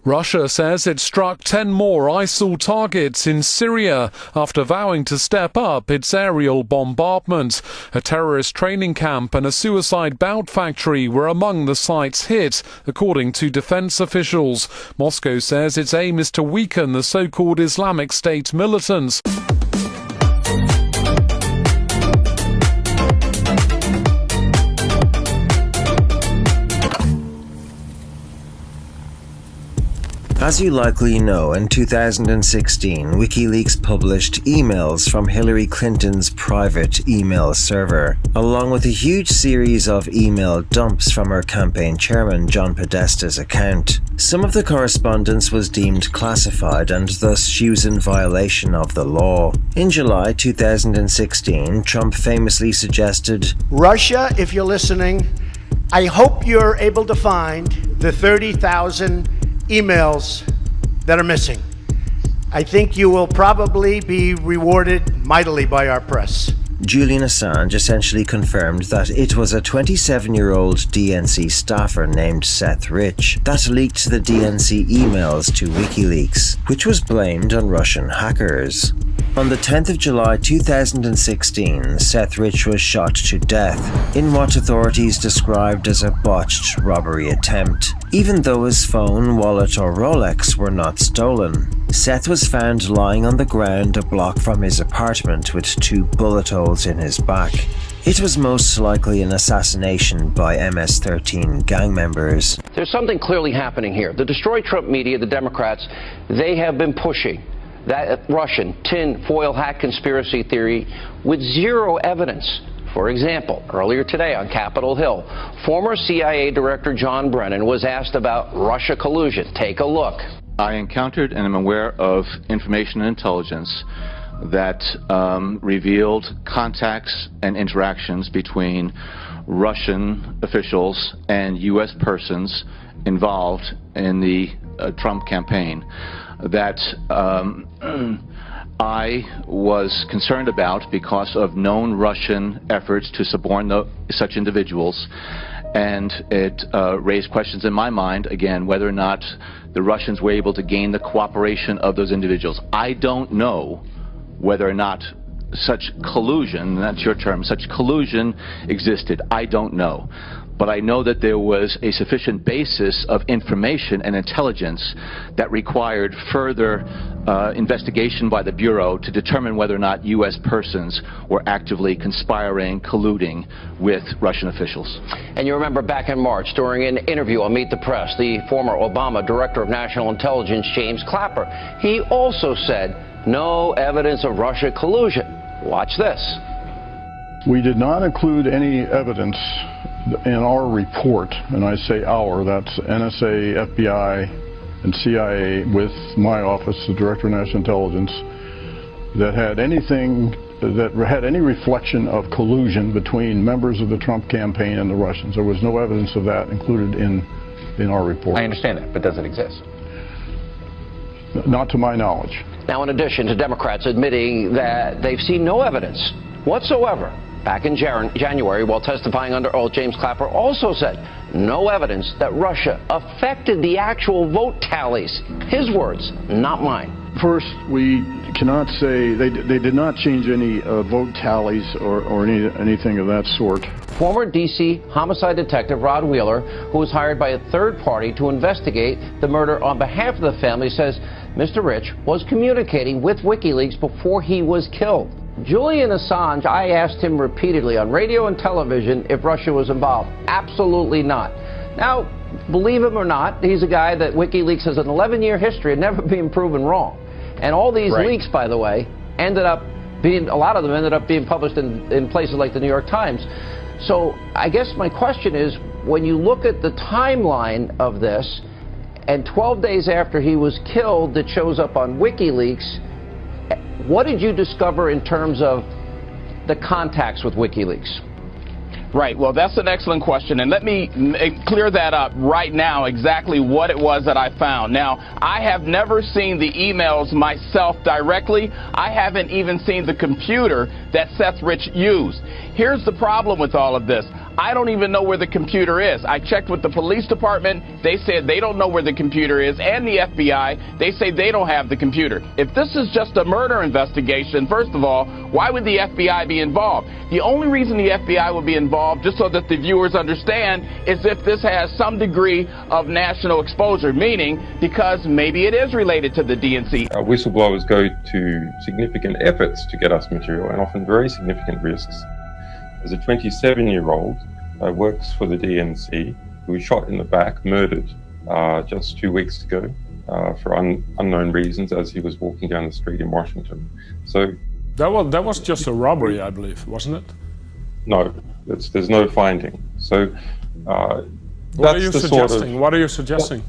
S15: Russia says it struck 10 more ISIL targets in Syria after vowing to step up its aerial bombardment. A terrorist training camp and a suicide bout factory were among the sites hit, according to defense officials. Moscow says its aim is to weaken the so-called Islamic State militants.
S11: As you likely know, in 2016, WikiLeaks published emails from Hillary Clinton's private email server, along with a huge series of email dumps from her campaign chairman John Podesta's account. Some of the correspondence was deemed classified, and thus she was in violation of the law. In July 2016, Trump famously suggested,
S23: Russia, if you're listening, I hope you're able to find the 30,000 emails that are missing. I think you will probably be rewarded mightily by our press.
S11: Julian Assange essentially confirmed that it was a 27-year-old DNC staffer named Seth Rich that leaked the DNC emails to WikiLeaks, which was blamed on Russian hackers. On the 10th of July 2016, Seth Rich was shot to death in what authorities described as a botched robbery attempt. Even though his phone, wallet or Rolex were not stolen, Seth was found lying on the ground a block from his apartment with 2 bullet holes in his back. It was most likely an assassination by MS-13 gang members.
S17: There's something clearly happening here. The Destroy Trump media, the Democrats, they have been pushing that Russian tin-foil hat conspiracy theory with zero evidence. For example, earlier today on Capitol Hill, former CIA Director John Brennan was asked about Russia collusion. Take a look.
S25: I encountered and am aware of information and intelligence that revealed contacts and interactions between Russian officials and U.S. persons involved in the Trump campaign that I was concerned about because of known Russian efforts to suborn such individuals, and it raised questions in my mind, again, whether or not the Russians were able to gain the cooperation of those individuals. I don't know whether or not such collusion, that's your term, such collusion existed, I don't know. But I know that there was a sufficient basis of information and intelligence that required further investigation by the Bureau to determine whether or not U.S. persons were actively conspiring, colluding with Russian officials.
S17: And you remember back in March, during an interview on Meet the Press, the former Obama Director of National Intelligence, James Clapper, he also said no evidence of Russia collusion. Watch this.
S4: We did not include any evidence in our report, and I say our, that's NSA, FBI, and CIA with my office, the Director of National Intelligence, that had any reflection of collusion between members of the Trump campaign and the Russians. There was no evidence of that included in our report.
S17: I understand that, but does it exist?
S4: Not to my knowledge.
S17: Now, in addition to Democrats admitting that they've seen no evidence whatsoever, back in January, while testifying under oath, James Clapper also said no evidence that Russia affected the actual vote tallies. His words, not mine.
S4: First, we cannot say they did not change any vote tallies or anything of that sort.
S17: Former D.C. homicide detective Rod Wheeler, who was hired by a third party to investigate the murder on behalf of the family, says Mr. Rich was communicating with WikiLeaks before he was killed. Julian Assange, I asked him repeatedly on radio and television if Russia was involved. Absolutely not. Now, believe him or not, he's a guy that WikiLeaks has an 11-year history of never being proven wrong. And all these leaks, by the way, a lot of them ended up being published in places like the New York Times. So I guess my question is, when you look at the timeline of this, and 12 days after he was killed, it shows up on WikiLeaks, what did you discover in terms of the contacts with WikiLeaks?
S5: Right. Well, that's an excellent question. And let me clear that up right now, exactly what it was that I found. Now, I have never seen the emails myself directly. I haven't even seen the computer that Seth Rich used. Here's the problem with all of this. I don't even know where the computer is. I checked with the police department. They said they don't know where the computer is, and the FBI. They say they don't have the computer. If this is just a murder investigation, first of all, why would the FBI be involved? The only reason the FBI would be involved, just so that the viewers understand, is if this has some degree of national exposure, meaning because maybe it is related to the DNC.
S7: Whistleblowers go to significant efforts to get us material, and often very significant risks. There's a 27-year-old works for the DNC who was shot in the back, murdered just 2 weeks ago for unknown reasons as he was walking down the street in Washington. So
S12: that was just a robbery, I believe, wasn't it?
S7: No, there's no finding. So
S12: what are you suggesting? What are you suggesting?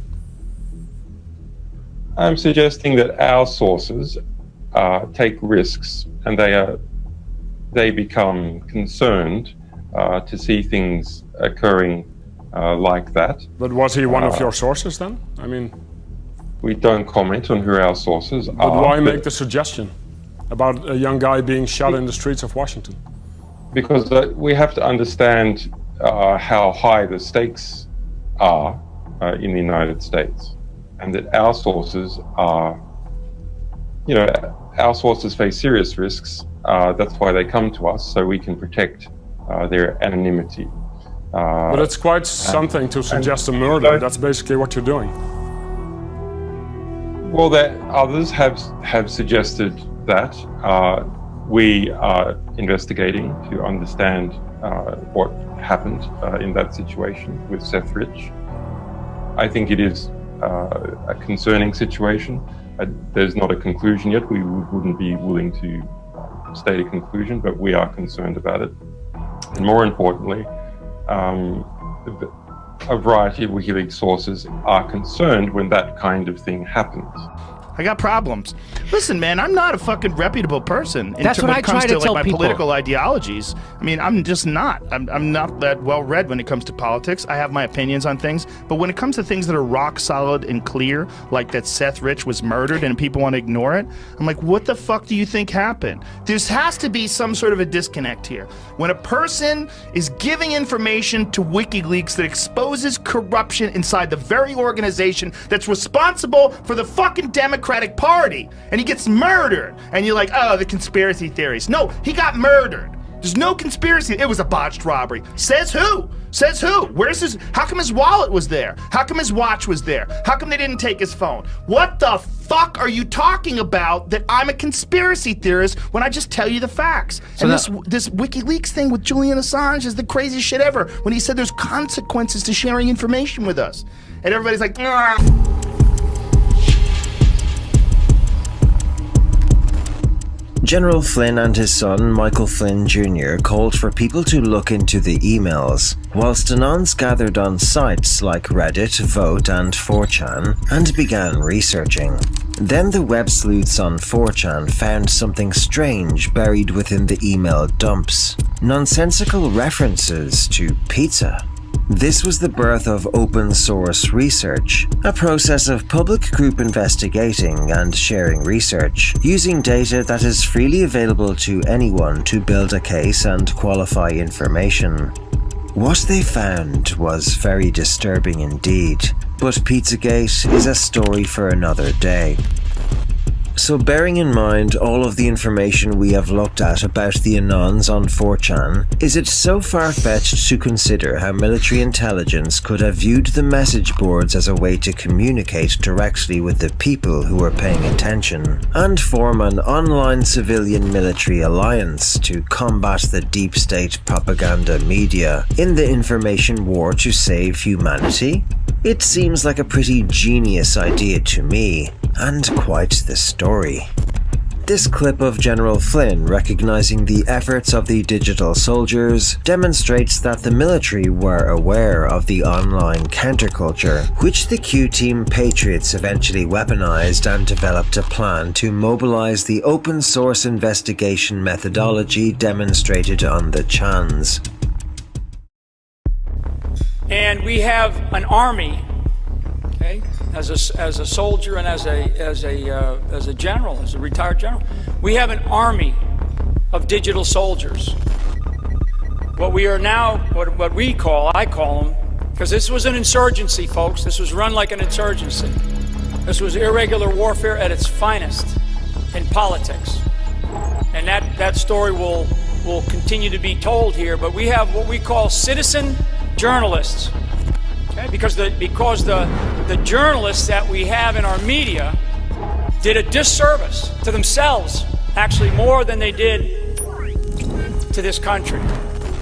S7: I'm suggesting that our sources take risks, and they become concerned to see things occurring like that.
S12: But was he one of your sources then? I mean,
S7: we don't comment on who our sources are.
S12: But why make the suggestion about a young guy being shot in the streets of Washington?
S7: Because we have to understand how high the stakes are in the United States, and that our sources are, our sources face serious risks. That's why they come to us, so we can protect their anonymity.
S12: But it's quite something to suggest a murder. That's basically what you're doing.
S7: Well, others have suggested that. We are investigating to understand what happened in that situation with Seth Rich. I think it is a concerning situation. There's not a conclusion yet. We wouldn't be willing to state a conclusion, but we are concerned about it. And more importantly, a variety of WikiLeaks sources are concerned when that kind of thing happens.
S16: I got problems. Listen, man, I'm not a fucking reputable person.
S3: That's what I try to tell
S16: my
S3: people.
S16: Political ideologies. I mean, I'm just not. I'm not that well read when it comes to politics. I have my opinions on things, but when it comes to things that are rock solid and clear, like that Seth Rich was murdered and people want to ignore it, I'm like, what the fuck do you think happened? There has to be some sort of a disconnect here. When a person is giving information to WikiLeaks that exposes corruption inside the very organization that's responsible for the fucking Democrats Democratic Party, and he gets murdered. And you're like, oh, the conspiracy theories. No, he got murdered. There's no conspiracy. It was a botched robbery. Says who? Says who? Where's his? How come his wallet was there? How come his watch was there? How come they didn't take his phone? What the fuck are you talking about that I'm a conspiracy theorist when I just tell you the facts? So and this WikiLeaks thing with Julian Assange is the craziest shit ever when he said there's consequences to sharing information with us. And everybody's like, nah.
S11: General Flynn and his son, Michael Flynn Jr., called for people to look into the emails, whilst Anons gathered on sites like Reddit, Vote and 4chan and began researching. Then the web sleuths on 4chan found something strange buried within the email dumps. Nonsensical references to pizza. This was the birth of open source research, a process of public group investigating and sharing research, using data that is freely available to anyone to build a case and qualify information. What they found was very disturbing indeed, but Pizzagate is a story for another day. So bearing in mind all of the information we have looked at about the Anons on 4chan, is it so far-fetched to consider how military intelligence could have viewed the message boards as a way to communicate directly with the people who were paying attention, and form an online civilian-military alliance to combat the deep state propaganda media in the information war to save humanity? It seems like a pretty genius idea to me, and quite the story. This clip of General Flynn recognizing the efforts of the digital soldiers demonstrates that the military were aware of the online counterculture, which the Q Team Patriots eventually weaponized and developed a plan to mobilize the open source investigation methodology demonstrated on the Chans.
S8: And we have an army, okay, as a soldier and as a general, as a retired general, we have an army of digital soldiers. What we are now, what we call, I call them, because this was an insurgency, folks. This was run like an insurgency. This was irregular warfare at its finest in politics, and that story will continue to be told here. But we have what we call citizen journalists, okay? Because the journalists that we have in our media did a disservice to themselves, actually more than they did to this country.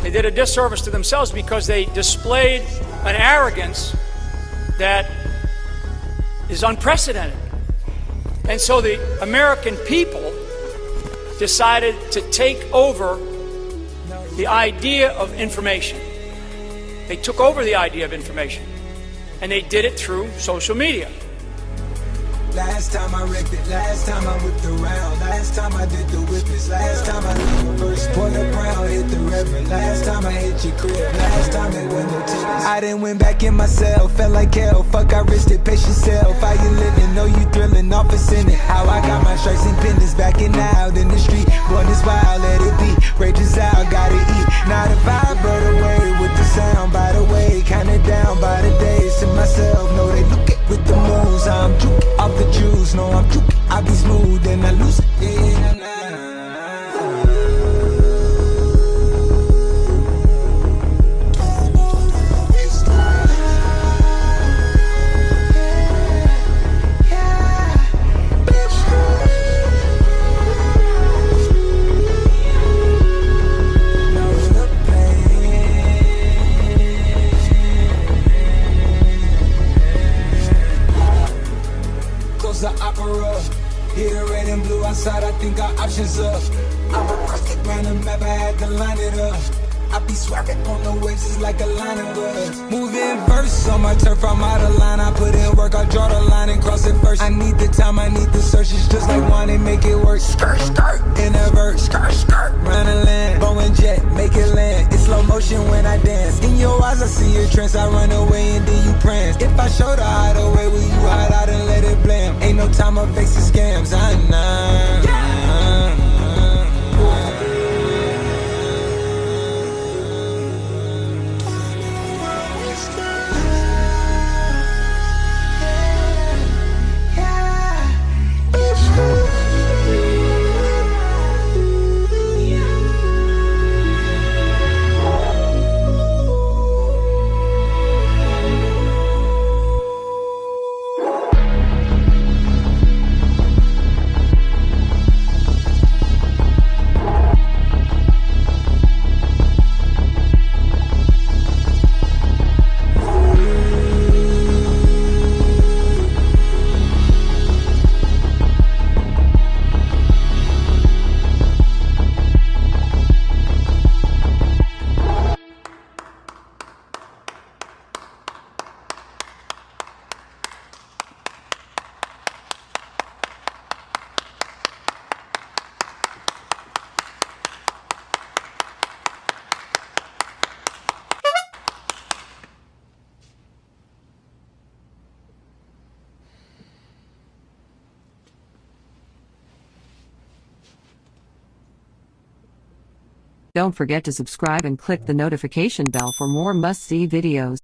S8: They did a disservice to themselves because they displayed an arrogance that is unprecedented. And so the American people decided to take over the idea of information. They took over the idea of information, and they did it through social media.
S9: Last time I wrecked it, last time I whipped around, last time I did the whippets, last time I did the reverse, point the brown, hit the reverend, last time I hit your crib, last time it went no tickets. I done went back in myself, felt like hell, fuck I risked it, pace yourself, how you living, know you thrilling, office in it, how I got my stripes and pendants, backing out in the street, born this wild, let it be, rages out, gotta eat, now the vibe brought away with the sound, by the way, kinda down by the days, to myself, know they look it with the moves, I'm juke off the juice, no I'm juke, I be smooth and I lose it, yeah, the opera, here red and blue outside, I think our options up. I'm a rocket round the map, I had to line it up. I be swerving on the waves, it's like a line of us. Moving verse on my turf, I'm out of line. I put in work, I draw the line and cross it first. I need the time, I need the search, it's just like one and make it work. Skirt, skirt, in a verse, skirt, skirt, round the land, Boeing jet, make it land. It's slow motion when I dance. In your eyes, I see your trance, I run away and then you prance. If I show the hideaway, will you hide out and let it blam? Ain't no time of facing scams, I know.
S6: Don't forget to subscribe and click the notification bell for more must-see videos.